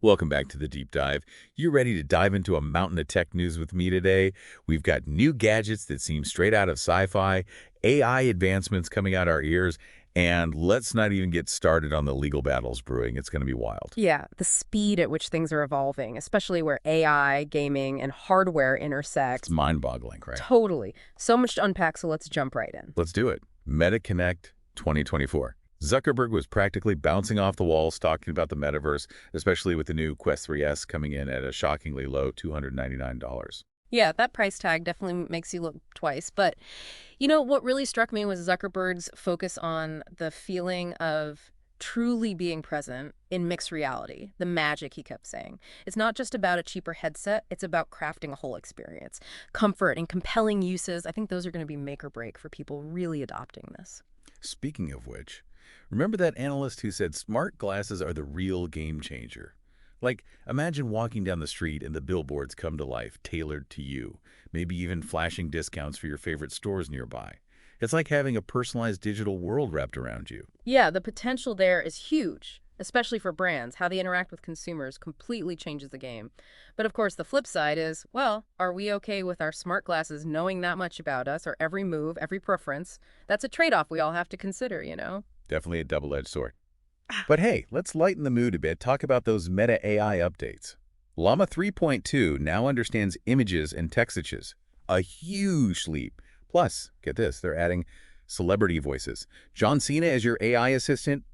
Welcome back to the Deep Dive. You ready to dive into a mountain of tech news with me today? We've got new gadgets that seem straight out of sci-fi, AI advancements coming out our ears, and let's not even get started on the legal battles brewing. It's going to be wild. Yeah, the speed at which things are evolving, especially where AI, gaming, and hardware It's intersect. mind-boggling, right? Totally. So much to unpack, so let's jump right in. Let's do it. Meta Connect 2024. Zuckerberg was practically bouncing off the walls talking about the metaverse, especially with the new Quest 3S coming in at a shockingly low $299. Yeah, that price tag definitely makes you look twice. But what really struck me was Zuckerberg's focus on the feeling of truly being present in mixed reality, the magic he kept saying. It's not just about a cheaper headset, it's about crafting a whole experience. Comfort and compelling uses, I think those are going to be make or break for people really adopting this. Speaking of which, remember that analyst who said smart glasses are the real game changer? Like, imagine walking down the street and the billboards come to life, tailored to you, maybe even flashing discounts for your favorite stores nearby. It's like having a personalized digital world wrapped around you. Yeah, the potential there is huge, especially for brands. How they interact with consumers completely changes the game. But of course, the flip side is, well, are we okay with our smart glasses knowing that much about us, our every move, every preference? That's a trade-off we all have to consider. Definitely a double-edged sword. But hey, let's lighten the mood a bit. Talk about those Meta AI updates. Llama 3.2 now understands images and textages. A huge leap. Plus, get this, they're adding celebrity voices. John Cena as your AI assistant?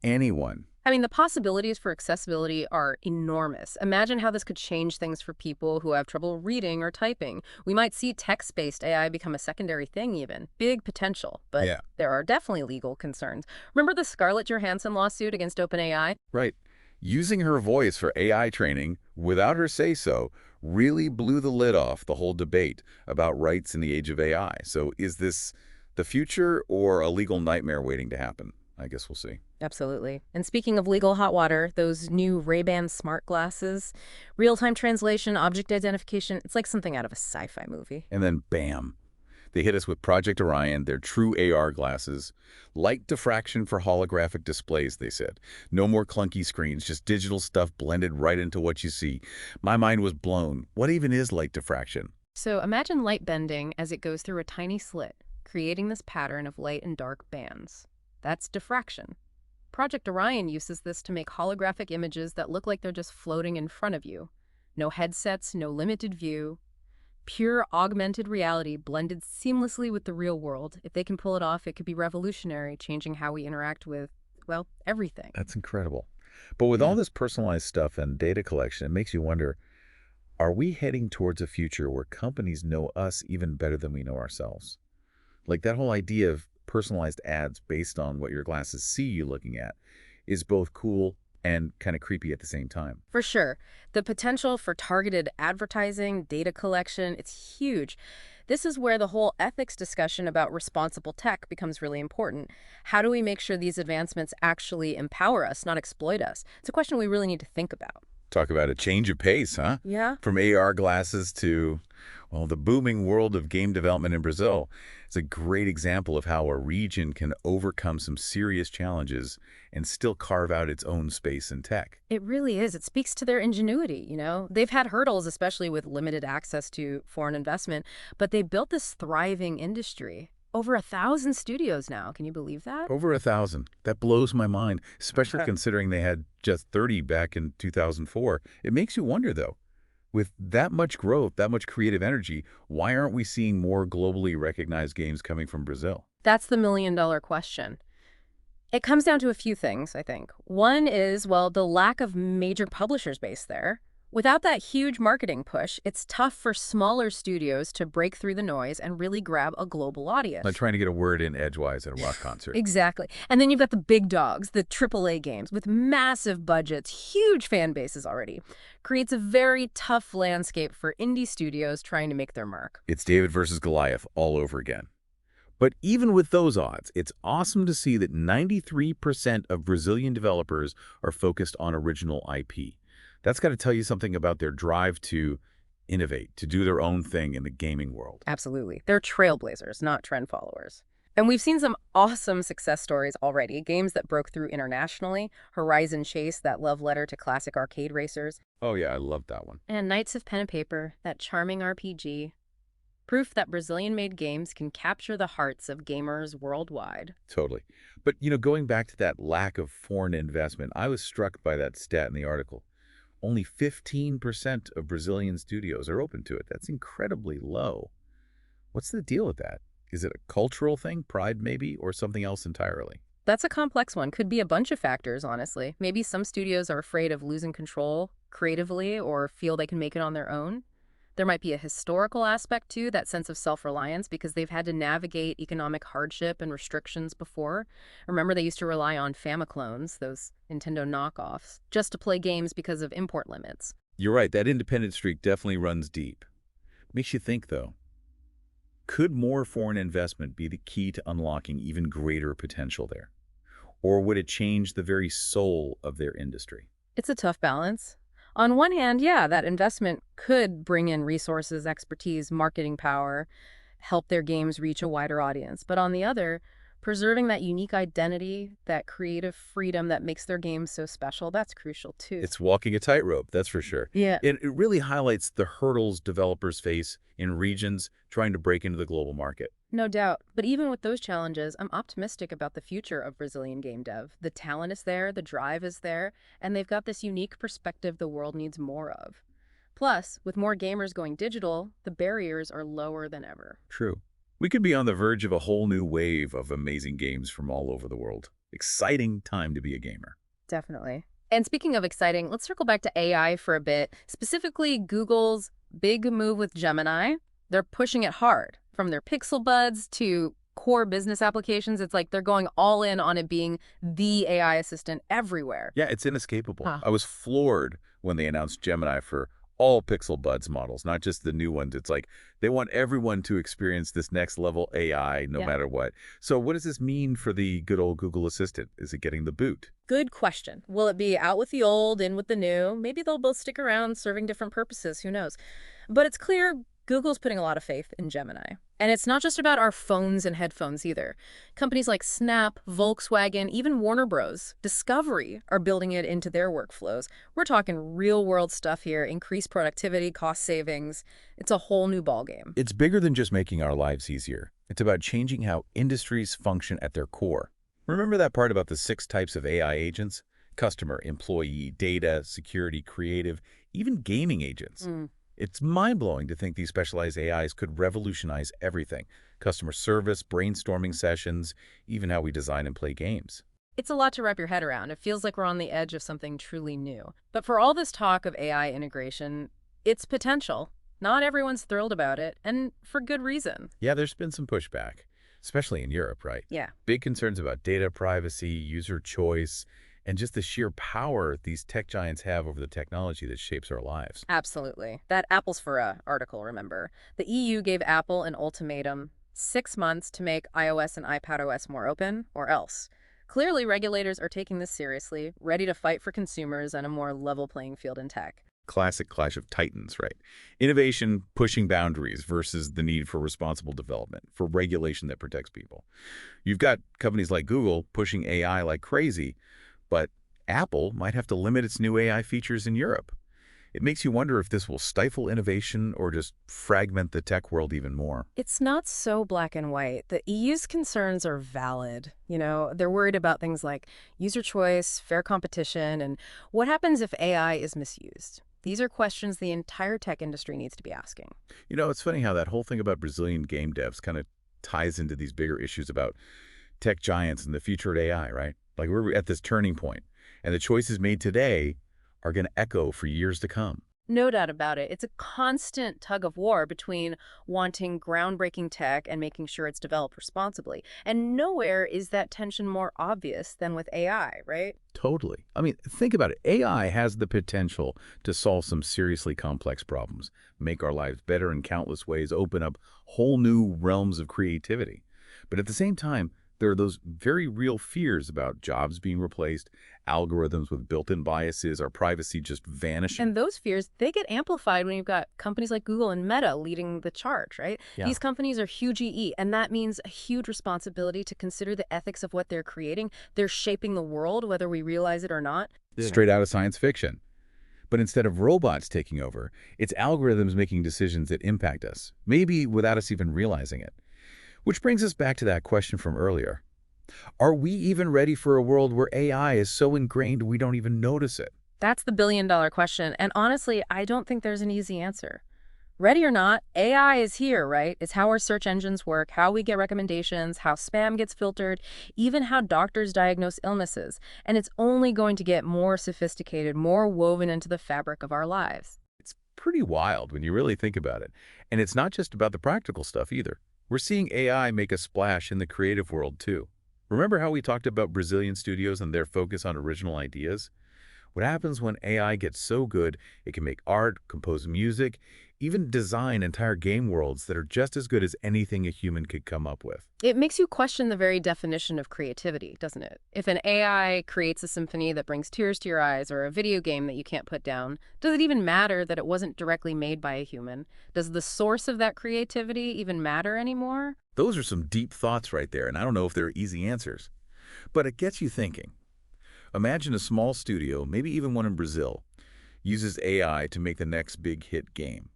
Anyone. I mean, the possibilities for accessibility are enormous. Imagine how this could change things for people who have trouble reading or typing. We might see text-based AI become a secondary thing even. Big potential, but Yeah, there are definitely legal concerns. Remember the Scarlett Johansson lawsuit against OpenAI? right. Using her voice for AI training without her say-so really blew the lid off the whole debate about rights in the age of AI. So is this the future or a legal nightmare waiting to happen? I guess we'll see. Absolutely. And speaking of legal hot water, those new Ray-Ban smart glasses, real-time translation, object identification, it's like something out of a sci-fi movie. And then bam, they hit us with Project Orion, their true AR glasses. Light diffraction for holographic displays, they said. No more clunky screens, just digital stuff blended right into what you see. My mind was blown. What even is light diffraction? So imagine light bending as it goes through a tiny slit, creating this pattern of light and dark bands. That's diffraction. Project Orion uses this to make holographic images that look like they're just floating in front of you. No headsets, no limited view. Pure augmented reality blended seamlessly with the real world. If they can pull it off, it could be revolutionary, changing how we interact with, well, everything. That's incredible. But with all this personalized stuff and data collection, it makes you wonder, are we heading towards a future where companies know us even better than we know ourselves? Like that whole idea of personalized ads based on what your glasses see you looking at is both cool and kind of creepy at the same time. For sure. The potential for targeted advertising, data collection, it's huge. This is where the whole ethics discussion about responsible tech becomes really important. How do we make sure these advancements actually empower us, not exploit us? It's a question we really need to think about. Talk about a change of pace, huh? Yeah. From AR glasses to, well, the booming world of game development in Brazil. It's a great example of how a region can overcome some serious challenges and still carve out its own space in tech. It really is. It speaks to their ingenuity. They've had hurdles, especially with limited access to foreign investment, but they built this thriving industry. Over 1,000 studios now. Can you believe that? Over 1,000. That blows my mind, especially considering they had just 30 back in 2004. It makes you wonder, though, with that much growth, that much creative energy, why aren't we seeing more globally recognized games coming from Brazil? That's the million-dollar question. It comes down to a few things, I think. One is, well, the lack of major publishers based there. Without that huge marketing push, it's tough for smaller studios to break through the noise and really grab a global Like audience. trying to get a word in edgewise at a rock concert. Exactly. And then you've got the big dogs, the AAA games with massive budgets, huge fan bases already. Creates a very tough landscape for indie studios trying to make their mark. It's David versus Goliath all over again. But even with those odds, it's awesome to see that 93% of Brazilian developers are focused on original IP. That's got to tell you something about their drive to innovate, to do their own thing in the gaming world. Absolutely. They're trailblazers, not trend followers. And we've seen some awesome success stories already. Games that broke through internationally, Horizon Chase, that love letter to classic arcade racers, Oh yeah, I love that one. and Knights of Pen and Paper, that charming RPG. Proof that Brazilian-made games can capture the hearts of gamers worldwide. Totally. But, going back to that lack of foreign investment, I was struck by that stat in the article. Only 15% of Brazilian studios are open to it. That's incredibly low. What's the deal with that? Is it a cultural thing, pride maybe, or something else entirely? That's a complex one. Could be a bunch of factors, honestly. Maybe some studios are afraid of losing control creatively or feel they can make it on their own. There might be a historical aspect too, that sense of self-reliance, because they've had to navigate economic hardship and restrictions before. Remember, they used to rely on Famiclones, those Nintendo knockoffs, just to play games because of import limits. You're right, that independent streak definitely runs deep. Makes you think, though. Could more foreign investment be the key to unlocking even greater potential there? Or would it change the very soul of their industry? It's a tough balance. On one hand, yeah, that investment could bring in resources, expertise, marketing power, help their games reach a wider audience. But on the other, preserving that unique identity, that creative freedom that makes their games so special, that's crucial too. It's walking a tightrope, that's for sure. Yeah. It really highlights the hurdles developers face in regions trying to break into the global market. No doubt. But even with those challenges, I'm optimistic about the future of Brazilian game dev. The talent is there, the drive is there, and they've got this unique perspective the world needs more of. Plus, with more gamers going digital, the barriers are lower than ever. True. We could be on the verge of a whole new wave of amazing games from all over the world. Exciting time to be a gamer. Definitely. And speaking of exciting, let's circle back to AI for a bit, specifically Google's big move with Gemini. They're pushing it hard, from their Pixel Buds to core business applications. It's like they're going all in on it being the AI assistant everywhere. Yeah, it's inescapable. Huh. I was floored when they announced Gemini for all Pixel Buds models, not just the new ones. It's like they want everyone to experience this next level AI no Yeah. matter what. So what does this mean for the good old Google Assistant? Is it getting the boot? Good question. Will it be out with the old, in with the new? Maybe they'll both stick around serving different purposes. Who knows? But it's clear Google's putting a lot of faith in Gemini. And it's not just about our phones and headphones either. Companies like Snap, Volkswagen, even Warner Bros. Discovery are building it into their workflows. We're talking real-world stuff here, increased productivity, cost savings. It's a whole new ballgame. It's bigger than just making our lives easier. It's about changing how industries function at their core. Remember that part about the 6 types of AI agents? Customer, employee, data, security, creative, even gaming agents. It's mind-blowing to think these specialized AIs could revolutionize everything. Customer service, brainstorming sessions, even how we design and play games. It's a lot to wrap your head around. It feels like we're on the edge of something truly new. But for all this talk of AI integration, its potential, not everyone's thrilled about it, and for good reason. Yeah, there's been some pushback, especially in Europe, right? Yeah. Big concerns about data privacy, user choice, and just the sheer power these tech giants have over the technology that shapes our lives. Absolutely. That Apple's for a article, remember? The EU gave Apple an ultimatum, 6 months to make iOS and iPadOS more open, or else. Clearly, regulators are taking this seriously, ready to fight for consumers and a more level playing field in tech. Classic clash of titans, right? Innovation pushing boundaries versus the need for responsible development, for regulation that protects people. You've got companies like Google pushing AI like crazy, but Apple might have to limit its new AI features in Europe. It makes you wonder if this will stifle innovation or just fragment the tech world even more. It's not so black and white. The EU's concerns are valid. They're worried about things like user choice, fair competition, and what happens if AI is misused. These are questions the entire tech industry needs to be asking. It's funny how that whole thing about Brazilian game devs kind of ties into these bigger issues about tech giants and the future of AI, right? Like we're at this turning point, and the choices made today are going to echo for years to come. No doubt about it. It's a constant tug of war between wanting groundbreaking tech and making sure it's developed responsibly. And nowhere is that tension more obvious than with AI, right? Totally. I mean, think about it. AI has the potential to solve some seriously complex problems, make our lives better in countless ways, open up whole new realms of creativity. But at the same time, There are those very real fears about jobs being replaced, algorithms with built-in biases, our privacy just vanishing. And those fears, they get amplified when you've got companies like Google and Meta leading the charge, right? Yeah. These companies are huge EE, and that means a huge responsibility to consider the ethics of what they're creating. They're shaping the world, whether we realize it or not. Straight out of science fiction. But instead of robots taking over, it's algorithms making decisions that impact us, maybe without us even realizing it. Which brings us back to that question from earlier. Are we even ready for a world where AI is so ingrained we don't even notice it? That's the billion-dollar question, and honestly, I don't think there's an easy answer. Ready or not, AI is here, right? It's how our search engines work, how we get recommendations, how spam gets filtered, even how doctors diagnose illnesses. And it's only going to get more sophisticated, more woven into the fabric of our lives. It's pretty wild when you really think about it. And it's not just about the practical stuff either. We're seeing AI make a splash in the creative world too. Remember how we talked about Brazilian studios and their focus on original ideas? What happens when AI gets so good, it can make art, compose music, even design entire game worlds that are just as good as anything a human could come up with. It makes you question the very definition of creativity, doesn't it? If an AI creates a symphony that brings tears to your eyes or a video game that you can't put down, does it even matter that it wasn't directly made by a human? Does the source of that creativity even matter anymore? Those are some deep thoughts right there, and I don't know if they're easy answers. But it gets you thinking. Imagine a small studio, maybe even one in Brazil, uses AI to make the next big hit game.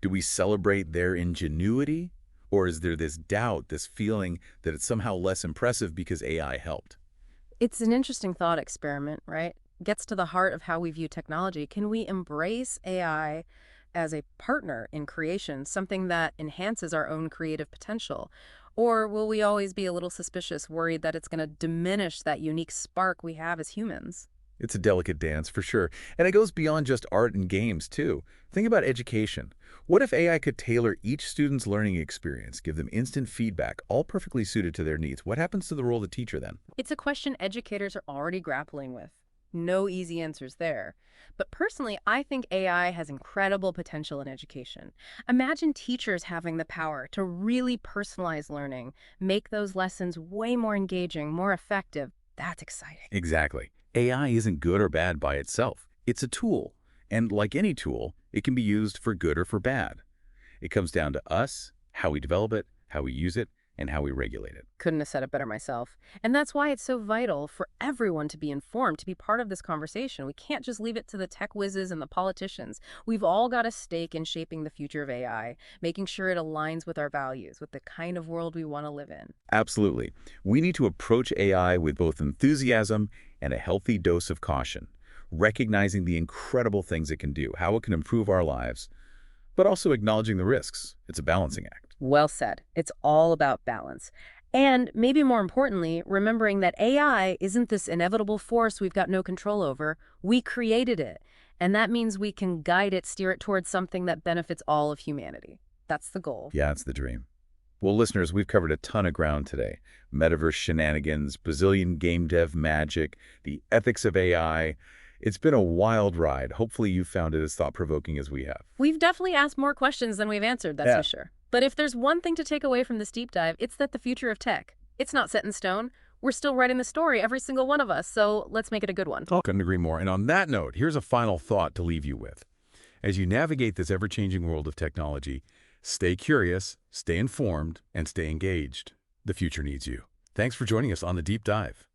Do we celebrate their ingenuity? Or is there this doubt, this feeling that it's somehow less impressive because AI helped? It's an interesting thought experiment, right? Gets to the heart of how we view technology. Can we embrace AI as a partner in creation, something that enhances our own creative potential? Or will we always be a little suspicious, worried that it's going to diminish that unique spark we have as humans? It's a delicate dance, for sure. And it goes beyond just art and games, too. Think about education. What if AI could tailor each student's learning experience, give them instant feedback, all perfectly suited to their needs? What happens to the role of the teacher then? It's a question educators are already grappling with. No easy answers there. But personally, I think AI has incredible potential in education. Imagine teachers having the power to really personalize learning, make those lessons way more engaging, more effective. That's exciting. Exactly. AI isn't good or bad by itself. It's a tool. And like any tool, it can be used for good or for bad. It comes down to us, how we develop it, how we use it, and how we regulate it. Couldn't have said it better myself. And that's why it's so vital for everyone to be informed, to be part of this conversation. We can't just leave it to the tech whizzes and the politicians. We've all got a stake in shaping the future of AI, making sure it aligns with our values, with the kind of world we want to live in. Absolutely. We need to approach AI with both enthusiasm and a healthy dose of caution, recognizing the incredible things it can do, how it can improve our lives, but also acknowledging the risks. It's a balancing act. Well said. It's all about balance. And maybe more importantly, remembering that AI isn't this inevitable force we've got no control over. We created it. And that means we can guide it, steer it towards something that benefits all of humanity. That's the goal. Yeah, it's the dream. Well, listeners, we've covered a ton of ground today. Metaverse shenanigans, Brazilian game dev magic, the ethics of AI. It's been a wild ride. Hopefully you found it as thought-provoking as we have. We've definitely asked more questions than we've answered, that's Yeah. for sure. But if there's one thing to take away from this deep dive, it's that the future of tech, it's not set in stone. We're still writing the story, every single one of us, so let's make it a good one. Oh, couldn't agree more. And on that note, here's a final thought to leave you with. As you navigate this ever-changing world of technology, stay curious, stay informed, and stay engaged. The future needs you. Thanks for joining us on The Deep Dive.